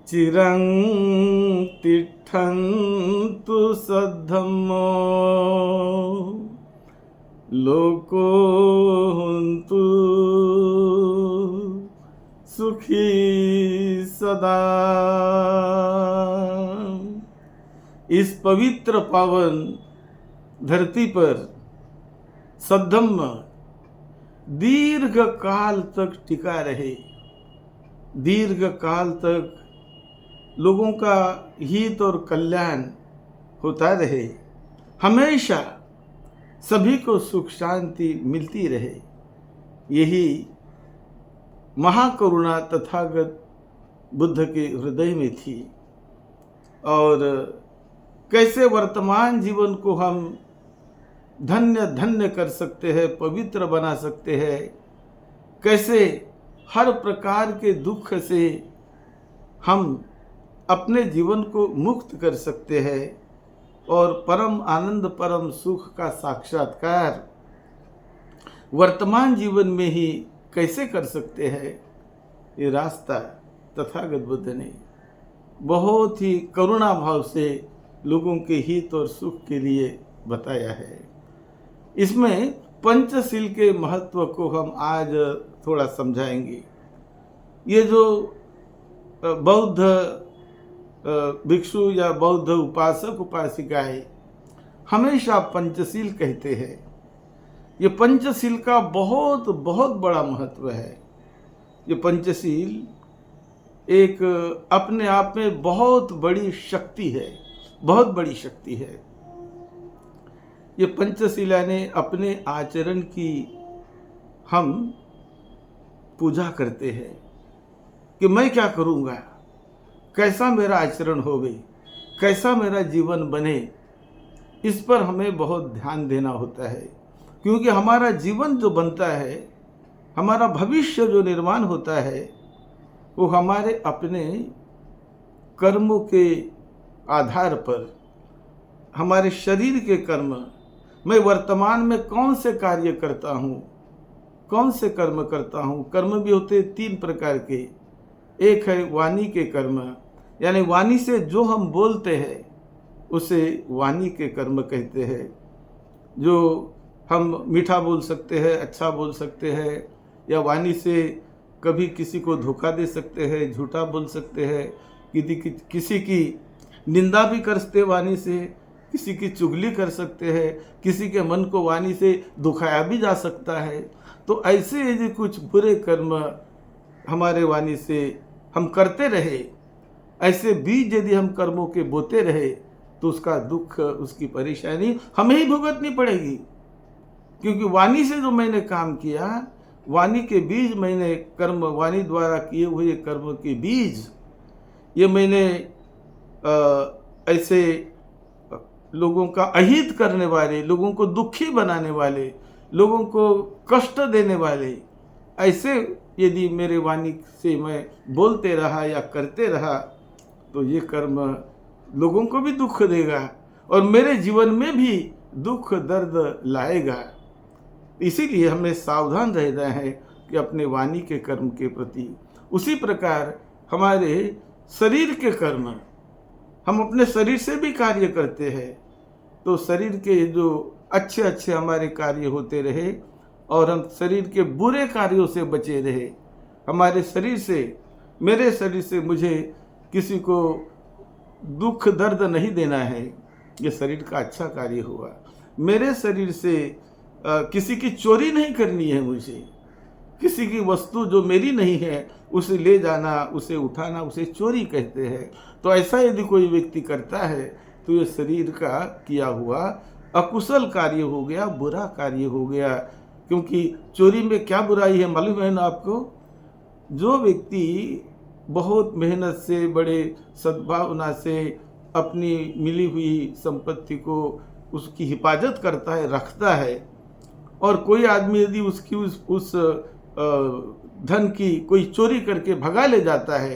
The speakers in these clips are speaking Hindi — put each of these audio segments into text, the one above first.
चिरं तिष्ठन्तु सद्धम्मो लोको हन्तु सुखी सदा। इस पवित्र पावन धरती पर सद्धम्म दीर्घ काल तक टिका रहे, दीर्घ काल तक लोगों का हित और कल्याण होता रहे, हमेशा सभी को सुख शांति मिलती रहे। यही महाकरुणा तथागत बुद्ध के हृदय में थी। और कैसे वर्तमान जीवन को हम धन्य धन्य कर सकते हैं, पवित्र बना सकते हैं, कैसे हर प्रकार के दुख से हम अपने जीवन को मुक्त कर सकते हैं और परम आनंद परम सुख का साक्षात्कार वर्तमान जीवन में ही कैसे कर सकते हैं, ये रास्ता तथागत बुद्ध ने बहुत ही करुणा भाव से लोगों के हित और सुख के लिए बताया है। इसमें पंचशील के महत्व को हम आज थोड़ा समझाएंगे। ये जो बौद्ध भिक्षु या बौद्ध उपासक उपासिकाएं हमेशा पंचशील कहते हैं। ये पंचशील का बहुत बहुत बड़ा महत्व है। ये पंचशील एक अपने आप में बहुत बड़ी शक्ति है, बहुत बड़ी शक्ति है। ये पंचशील ने अपने आचरण की हम पूजा करते हैं कि मैं क्या करूँगा, कैसा मेरा आचरण होवे, कैसा मेरा जीवन बने, इस पर हमें बहुत ध्यान देना होता है। क्योंकि हमारा जीवन जो बनता है, हमारा भविष्य जो निर्माण होता है, वो हमारे अपने कर्मों के आधार पर, हमारे शरीर के कर्म, मैं वर्तमान में कौन से कार्य करता हूँ, कौन से कर्म करता हूँ। कर्म भी होते तीन प्रकार के। एक है वाणी के कर्म, यानी वाणी से जो हम बोलते हैं उसे वाणी के कर्म कहते हैं। जो हम मीठा बोल सकते हैं, अच्छा बोल सकते हैं, या वाणी से कभी किसी को धोखा दे सकते हैं, झूठा बोल सकते हैं, किसी की निंदा भी कर सकते वाणी से, किसी की चुगली कर सकते हैं, किसी के मन को वाणी से दुखाया भी जा सकता है। तो ऐसे यदि कुछ बुरे कर्म हमारे वाणी से हम करते रहे, ऐसे बीज यदि हम कर्मों के बोते रहे, तो उसका दुख, उसकी परेशानी हमें ही भुगतनी पड़ेगी। क्योंकि वाणी से जो मैंने काम किया, वाणी के बीज मैंने कर्म, वाणी द्वारा किए हुए कर्म के बीज, ये मैंने ऐसे लोगों का अहित करने वाले, लोगों को दुखी बनाने वाले, लोगों को कष्ट देने वाले, ऐसे यदि मेरे वाणी से मैं बोलते रहा या करते रहा, तो ये कर्म लोगों को भी दुख देगा और मेरे जीवन में भी दुख दर्द लाएगा। इसीलिए हमें सावधान रहना है कि अपने वाणी के कर्म के प्रति। उसी प्रकार हमारे शरीर के कर्म, हम अपने शरीर से भी कार्य करते हैं, तो शरीर के जो अच्छे अच्छे हमारे कार्य होते रहे और हम शरीर के बुरे कार्यों से बचे रहे। हमारे शरीर से, मेरे शरीर से मुझे किसी को दुख दर्द नहीं देना है, ये शरीर का अच्छा कार्य हुआ। मेरे शरीर से किसी की चोरी नहीं करनी है, मुझे किसी की वस्तु जो मेरी नहीं है उसे ले जाना, उसे उठाना, उसे चोरी कहते हैं। तो ऐसा यदि कोई व्यक्ति करता है तो ये शरीर का किया हुआ अकुशल कार्य हो गया, बुरा कार्य हो गया। क्योंकि चोरी में क्या बुराई है मालूम है ना आपको? जो व्यक्ति बहुत मेहनत से, बड़े सद्भावना से अपनी मिली हुई संपत्ति को, उसकी हिफाजत करता है, रखता है, और कोई आदमी यदि उसकी उस धन की कोई चोरी करके भगा ले जाता है,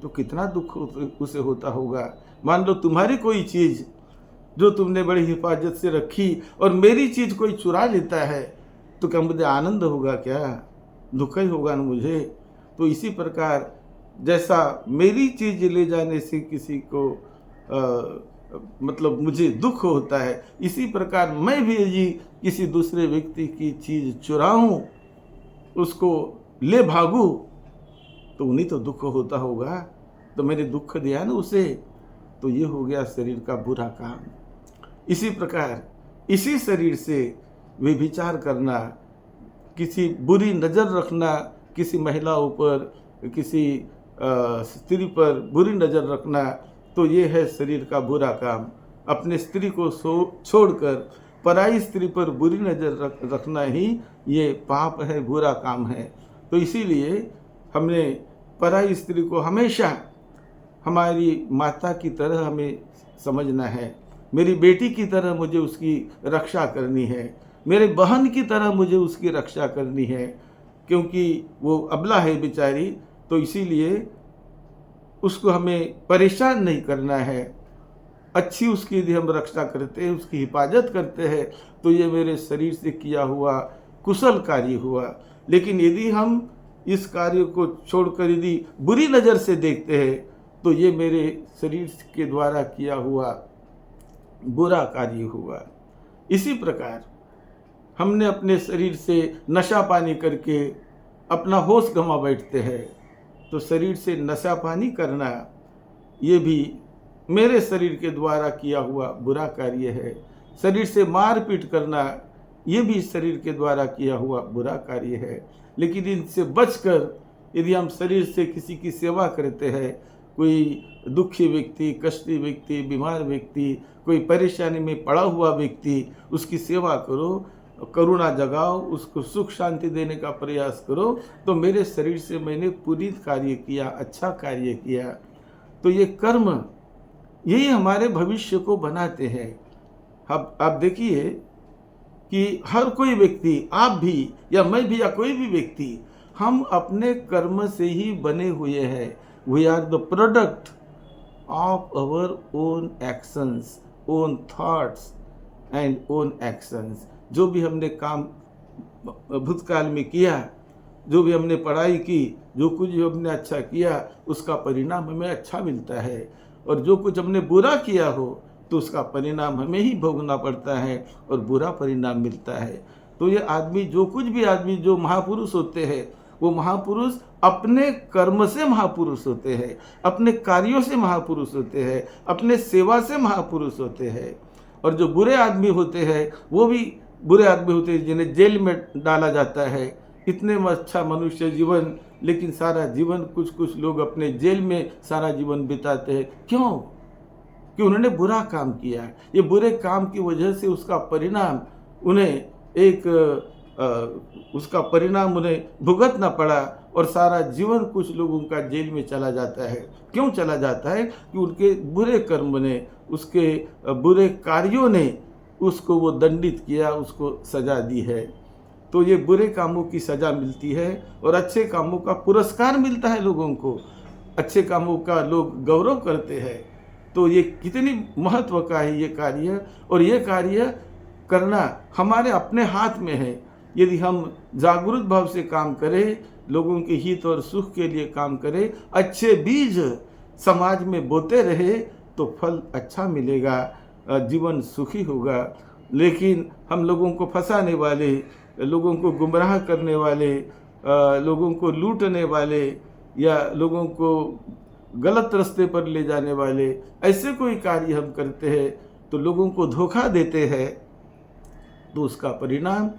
तो कितना दुख उसे होता होगा। मान लो तुम्हारी कोई चीज़ जो तुमने बड़ी हिफाजत से रखी और मेरी चीज़ कोई चुरा लेता है, तो क्या मुझे आनंद होगा? क्या दुख ही होगा ना मुझे। तो इसी प्रकार जैसा मेरी चीज ले जाने से किसी को मतलब मुझे दुख होता है, इसी प्रकार मैं भी यदि किसी दूसरे व्यक्ति की चीज चुराऊं, उसको ले भागूं, तो उन्हें तो दुख होता होगा, तो मैंने दुख दिया ना उसे, तो ये हो गया शरीर का बुरा काम। इसी प्रकार इसी शरीर से व्यभिचार करना, किसी बुरी नज़र रखना, किसी महिला ऊपर, किसी स्त्री पर बुरी नज़र रखना, तो ये है शरीर का बुरा काम। अपने स्त्री को छोड़कर पराई स्त्री पर बुरी नज़र रखना ही ये पाप है, बुरा काम है। तो इसीलिए हमने पराई स्त्री को हमेशा हमारी माता की तरह हमें समझना है। मेरी बेटी की तरह मुझे उसकी रक्षा करनी है, मेरे बहन की तरह मुझे उसकी रक्षा करनी है, क्योंकि वो अबला है बेचारी। तो इसीलिए उसको हमें परेशान नहीं करना है, अच्छी उसकी यदि हम रक्षा करते हैं, उसकी हिफाजत करते हैं, तो ये मेरे शरीर से किया हुआ कुशल कार्य हुआ। लेकिन यदि हम इस कार्य को छोड़कर यदि बुरी नज़र से देखते हैं, तो ये मेरे शरीर के द्वारा किया हुआ बुरा कार्य हुआ। इसी प्रकार हमने अपने शरीर से नशा पानी करके अपना होश गंवा बैठते हैं, तो शरीर से नशा पानी करना ये भी मेरे शरीर के द्वारा किया हुआ बुरा कार्य है। शरीर से मारपीट करना ये भी शरीर के द्वारा किया हुआ बुरा कार्य है। लेकिन इनसे बचकर यदि हम शरीर से किसी की सेवा करते हैं, कोई दुखी व्यक्ति, कष्टी व्यक्ति, बीमार व्यक्ति, कोई परेशानी में पड़ा हुआ व्यक्ति, उसकी सेवा करो, करुणा जगाओ, उसको सुख शांति देने का प्रयास करो, तो मेरे शरीर से मैंने पुनीत कार्य किया, अच्छा कार्य किया। तो ये कर्म यही हमारे भविष्य को बनाते हैं। अब आप देखिए कि हर कोई व्यक्ति, आप भी या मैं भी या कोई भी व्यक्ति, हम अपने कर्म से ही बने हुए हैं। We are the product of our own actions, own thoughts and own actions. जो भी हमने काम भूतकाल में किया, जो भी हमने पढ़ाई की, जो कुछ भी हमने अच्छा किया, उसका परिणाम हमें अच्छा मिलता है। और जो कुछ हमने बुरा किया हो, तो उसका परिणाम हमें ही भोगना पड़ता है और बुरा परिणाम मिलता है। तो ये आदमी, जो कुछ भी आदमी, जो महापुरुष होते हैं, वो महापुरुष अपने कर्म से महापुरुष होते हैं, अपने कार्यों से महापुरुष होते हैं, अपने सेवा से महापुरुष होते हैं। और जो बुरे आदमी होते हैं, वो भी बुरे आदमी होते हैं जिन्हें जेल में डाला जाता है। इतने अच्छा मनुष्य जीवन, लेकिन सारा जीवन कुछ लोग अपने जेल में सारा जीवन बिताते हैं। क्यों? कि उन्होंने बुरा काम किया। ये बुरे काम की वजह से उसका परिणाम उन्हें भुगतना पड़ा, और सारा जीवन कुछ लोगों का जेल में चला जाता है। क्यों चला जाता है? कि उनके बुरे कर्म ने, उसके बुरे कार्यों ने उसको वो दंडित किया, उसको सजा दी है। तो ये बुरे कामों की सजा मिलती है और अच्छे कामों का पुरस्कार मिलता है लोगों को। अच्छे कामों का लोग गौरव करते हैं। तो ये कितनी महत्व का है ये कार्य, और ये कार्य करना हमारे अपने हाथ में है। यदि हम जागरूक भाव से काम करें, लोगों के हित और सुख के लिए काम करें, अच्छे बीज समाज में बोते रहे, तो फल अच्छा मिलेगा, जीवन सुखी होगा। लेकिन हम लोगों को फंसाने वाले, लोगों को गुमराह करने वाले, लोगों को लूटने वाले, या लोगों को गलत रास्ते पर ले जाने वाले, ऐसे कोई कार्य हम करते हैं, तो लोगों को धोखा देते हैं, तो उसका परिणाम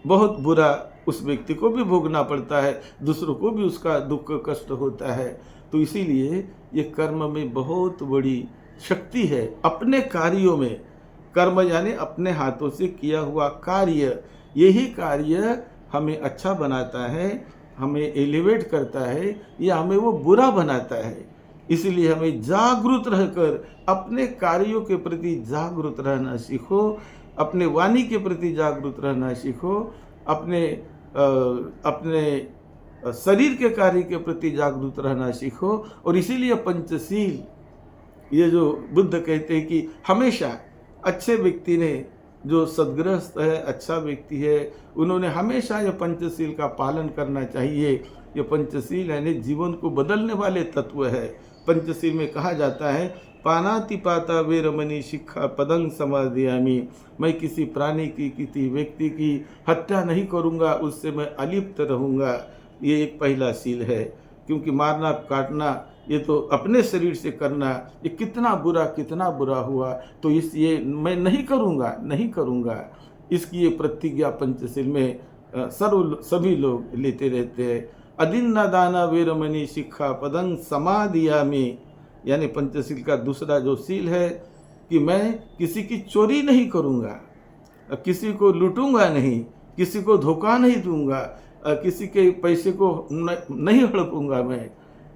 बहुत बुरा उस व्यक्ति को भी भोगना पड़ता है, दूसरों को भी उसका दुख कष्ट होता है। तो इसीलिए ये कर्म में बहुत बड़ी शक्ति है। अपने कार्यों में, कर्म यानी अपने हाथों से किया हुआ कार्य, यही कार्य हमें अच्छा बनाता है, हमें एलिवेट करता है, या हमें वो बुरा बनाता है। इसलिए हमें जागरूक रहकर अपने कार्यों के प्रति जागरूक रहना सीखो, अपने वाणी के प्रति जागरूक रहना सीखो, अपने शरीर के कार्य के प्रति जागरूक रहना सीखो। और इसीलिए पंचशील, ये जो बुद्ध कहते हैं कि हमेशा अच्छे व्यक्ति ने, जो सद्गृहस्थ है, अच्छा व्यक्ति है, उन्होंने हमेशा यह पंचशील का पालन करना चाहिए। ये पंचशील यानी जीवन को बदलने वाले तत्व है। पंचशील में कहा जाता है पानातिपाता वेरमणि शिक्षा पदं समादयामि, मैं किसी प्राणी की किसी व्यक्ति की हत्या नहीं करूँगा, उससे मैं अलिप्त रहूँगा। ये एक पहला शील है, क्योंकि मारना काटना ये तो अपने शरीर से करना, ये कितना बुरा हुआ, तो ये मैं नहीं करूँगा। इसकी ये प्रतिज्ञा पंचशील में सभी लोग लेते रहते हैं। अदिन्ना दाना वेरमणि शिक्षा पदं समादियामि, यानी पंचशील का दूसरा जो शील है कि मैं किसी की चोरी नहीं करूँगा, किसी को लूटूंगा नहीं, किसी को धोखा नहीं दूंगा, किसी के पैसे को नहीं हड़पूंगा मैं।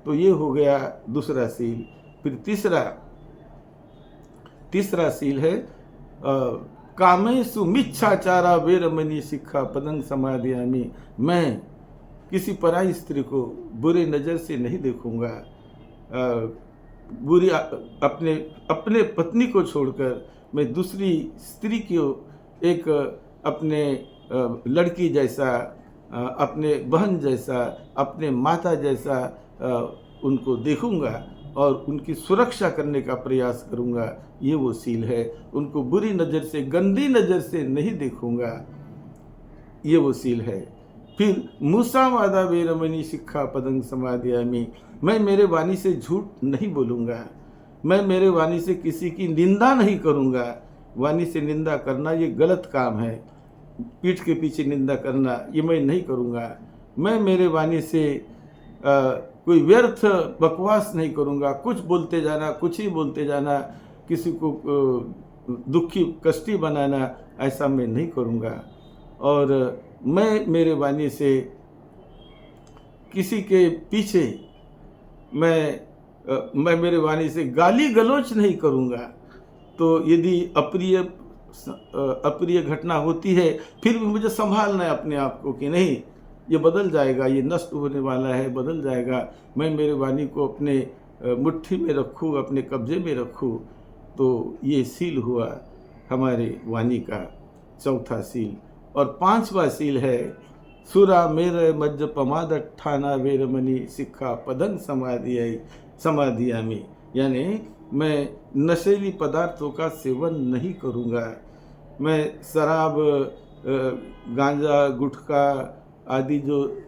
तो ये हो गया दूसरा शील। फिर तीसरा शील है कामेषु मिच्छाचारा वेरमणि शिक्षा पदं समादयामि, मैं किसी पराई स्त्री को बुरे नज़र से नहीं देखूंगा, बुरी अपने पत्नी को छोड़कर मैं दूसरी स्त्री को एक अपने लड़की जैसा, अपने बहन जैसा, अपने माता जैसा उनको देखूंगा और उनकी सुरक्षा करने का प्रयास करूंगा। ये वो शील है। उनको बुरी नज़र से, गंदी नज़र से नहीं देखूंगा, ये वो शील है। फिर मूसावादा वेरमणि शिक्षा पदं समादयामि, मैं मेरे वाणी से झूठ नहीं बोलूँगा, मैं मेरे वाणी से किसी की निंदा नहीं करूँगा। वाणी से निंदा करना ये गलत काम है, पीठ के पीछे निंदा करना ये मैं नहीं करूँगा। मैं मेरे वाणी से कोई व्यर्थ बकवास नहीं करूँगा, कुछ बोलते जाना, कुछ ही बोलते जाना, किसी को दुखी कष्टी बनाना, ऐसा मैं नहीं करूँगा। और मैं मेरे वाणी से किसी के पीछे मैं मेरे वाणी से गाली गलौच नहीं करूँगा। तो यदि अप्रिय घटना होती है फिर भी मुझे संभालना है अपने आप को कि नहीं, ये बदल जाएगा, ये नष्ट होने वाला है, बदल जाएगा। मैं मेरे वाणी को अपने मुट्ठी में रखूँ, अपने कब्जे में रखूँ। तो ये शील हुआ हमारे वाणी का चौथा शील। और पांचवा शील है सुरा मेर मज्ज पमादठाना वेरमणि शिक्षा पदं समादयामि, यानी मैं नशीली पदार्थों का सेवन नहीं करूँगा। मैं शराब, गांजा, गुटखा आदि जो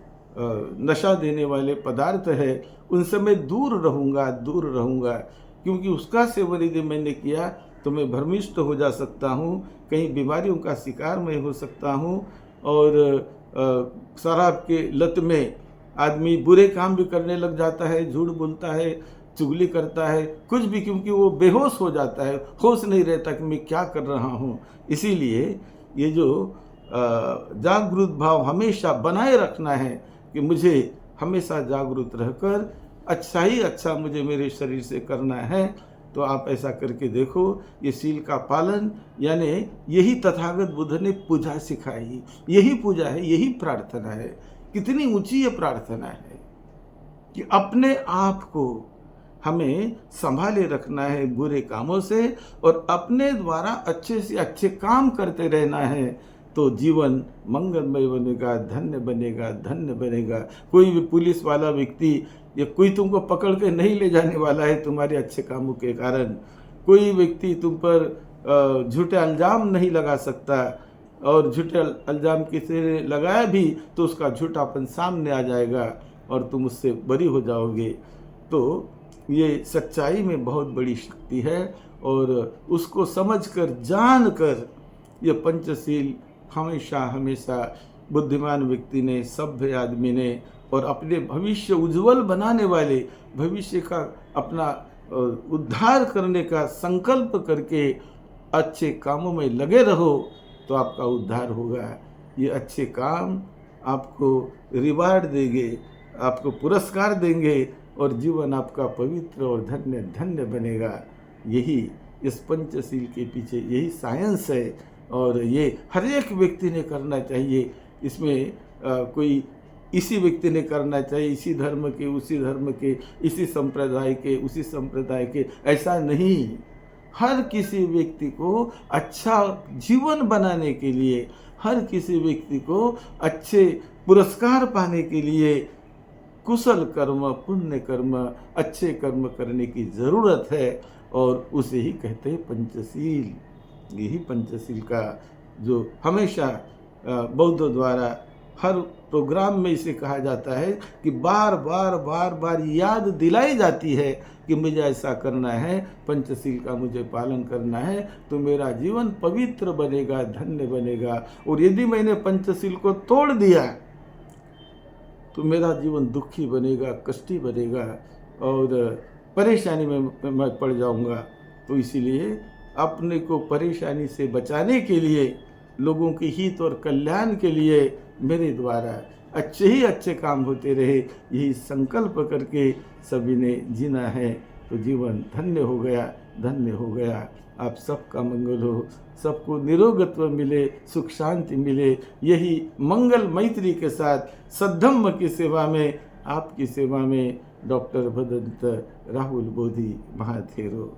नशा देने वाले पदार्थ है उनसे मैं दूर रहूँगा, क्योंकि उसका सेवन यदि मैंने किया तो मैं भ्रमिष्ट हो जा सकता हूँ, कहीं बीमारियों का शिकार मैं हो सकता हूँ। और शराब के लत में आदमी बुरे काम भी करने लग जाता है, झूठ बोलता है, चुगली करता है, कुछ भी, क्योंकि वो बेहोश हो जाता है, होश नहीं रहता कि मैं क्या कर रहा हूँ। इसीलिए ये जो जागरूक भाव हमेशा बनाए रखना है कि मुझे हमेशा जागरूक रहकर अच्छा ही अच्छा मुझे मेरे शरीर से करना है। तो आप ऐसा करके देखो, ये शील का पालन, यानी यही तथागत बुद्ध ने पूजा सिखाई, यही पूजा है, यही प्रार्थना है। कितनी ऊंची ये प्रार्थना है कि अपने आप को हमें संभाले रखना है बुरे कामों से और अपने द्वारा अच्छे से अच्छे काम करते रहना है, तो जीवन मंगलमय बनेगा, धन्य बनेगा। कोई भी पुलिस वाला व्यक्ति या कोई तुमको पकड़ के नहीं ले जाने वाला है तुम्हारे अच्छे कामों के कारण। कोई व्यक्ति तुम पर झूठे इल्जाम नहीं लगा सकता, और झूठे इल्जाम किसी ने लगाया भी तो उसका झूठापन सामने आ जाएगा और तुम उससे बरी हो जाओगे। तो ये सच्चाई में बहुत बड़ी शक्ति है, और उसको समझकर जानकर ये पंचशील हमेशा बुद्धिमान व्यक्ति ने, सभ्य आदमी ने, और अपने भविष्य उज्जवल बनाने वाले, भविष्य का अपना उद्धार करने का संकल्प करके अच्छे कामों में लगे रहो तो आपका उद्धार होगा। ये अच्छे काम आपको रिवार्ड देंगे, आपको पुरस्कार देंगे, और जीवन आपका पवित्र और धन्य बनेगा। यही इस पंचशील के पीछे यही साइंस है, और ये हर एक व्यक्ति ने करना चाहिए। इसमें कोई इसी व्यक्ति ने करना चाहिए, इसी धर्म के, उसी धर्म के, इसी संप्रदाय के, उसी संप्रदाय के, ऐसा नहीं। हर किसी व्यक्ति को अच्छा जीवन बनाने के लिए, हर किसी व्यक्ति को अच्छे पुरस्कार पाने के लिए कुशल कर्म, पुण्य कर्म, अच्छे कर्म करने की ज़रूरत है और उसे ही कहते हैं पंचशील। यही पंचशील का जो हमेशा बौद्धों द्वारा हर प्रोग्राम में इसे कहा जाता है कि बार बार बार बार याद दिलाई जाती है कि मुझे ऐसा करना है, पंचशील का मुझे पालन करना है, तो मेरा जीवन पवित्र बनेगा, धन्य बनेगा। और यदि मैंने पंचशील को तोड़ दिया तो मेरा जीवन दुखी बनेगा, कष्टी बनेगा और परेशानी में मैं पड़ जाऊंगा। तो इसीलिए अपने को परेशानी से बचाने के लिए, लोगों के हित और कल्याण के लिए मेरे द्वारा अच्छे ही अच्छे काम होते रहे, यही संकल्प करके सभी ने जीना है तो जीवन धन्य हो गया, धन्य हो गया। आप सबका मंगल हो, सबको निरोगत्व मिले, सुख शांति मिले। यही मंगल मैत्री के साथ सद्धम्म की सेवा में, आपकी सेवा में डॉक्टर भदंत राहुल बोधि महाथेरो।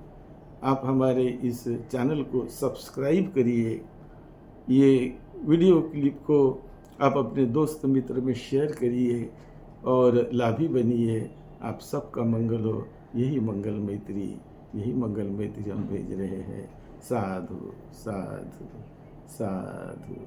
आप हमारे इस चैनल को सब्सक्राइब करिए। ये वीडियो क्लिप को आप अपने दोस्त मित्र में शेयर करिए और लाभी बनिए। आप सबका मंगल हो। यही मंगल मैत्री, यही मंगल मैत्री हम भेज रहे हैं। साधु साधु साधु।